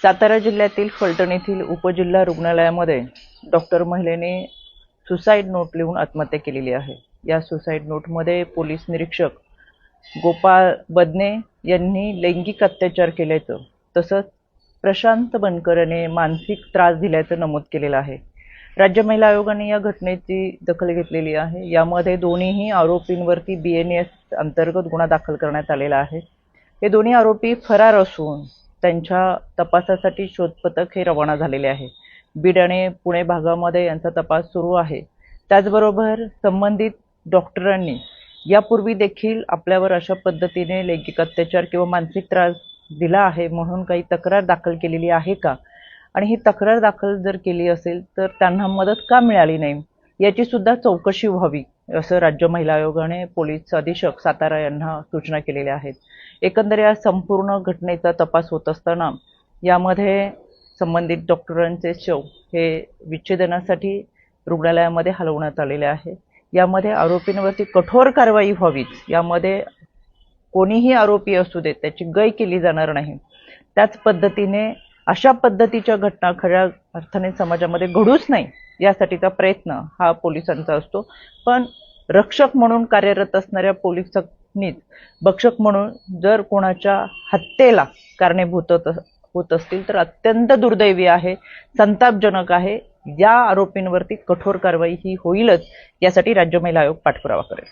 सातारा जिल्ह्यातील फलटण येथील उपजिल्हा रुग्णालयामध्ये डॉक्टर महिलेने सुसाईड नोट लिहून आत्महत्या केलेली आहे। या सुसाईड नोटमध्ये पोलीस निरीक्षक गोपाळ बदने यांनी लैंगिक अत्याचार केल्याचं तसंच प्रशांत बनकर याने मानसिक त्रास दिल्याचं नमूद केलेलं आहे। राज्य महिला आयोगाने या घटनेची दखल घेतलेली आहे। यामध्ये दोन्ही आरोपींवरती BNS अंतर्गत गुन्हा दाखल करण्यात आलेला आहे। हे दोन्ही आरोपी फरार असून त्यांच्या तपासासाठी शोध पथक हे रवाना झालेले आहे। बीड आणि पुणे भागामध्ये यांचा तपास सुरू आहे। त्याचबरोबर संबंधित डॉक्टरांनी यापूर्वी देखील आपल्यावर अशा पद्धतीने लैंगिक अत्याचार किंवा मानसिक त्रास दिला आहे म्हणून काही तक्रार दाखल केलेली आहे का, आणि ही तक्रार दाखल जर केली असेल तर त्यांना मदत का मिळाली नाही याची सुद्धा चौकशी व्हावी असं राज्य महिला आयोगाने पोलीस अधीक्षक सातारा यांना सूचना केलेल्या आहेत। एकंदर या संपूर्ण घटनेचा तपास होत असताना यामध्ये संबंधित डॉक्टरांचे शव हे विच्छेदनासाठी रुग्णालयामध्ये हलवण्यात आलेले आहे। यामध्ये आरोपींवरती कठोर कारवाई व्हावीच, यामध्ये कोणीही आरोपी असू दे त्याची गय केली जाणार नाही। त्याच पद्धतीने अशा पद्धतीच्या घटना खऱ्या अर्थाने समाजामध्ये घडूच नाही यासाठीचा प्रयत्न हा पोलिसांचा असतो। पण रक्षक म्हणून कार्यरत असणाऱ्या पोलिसांनीच भक्षक म्हणून जर कोणाच्या हत्येला कारणीभूत होत असतील तर अत्यंत दुर्दैवी आहे, संतापजनक आहे। या आरोपींवरती कठोर कारवाई ही होईलच, यासाठी राज्य महिला आयोग पाठपुरावा करेल।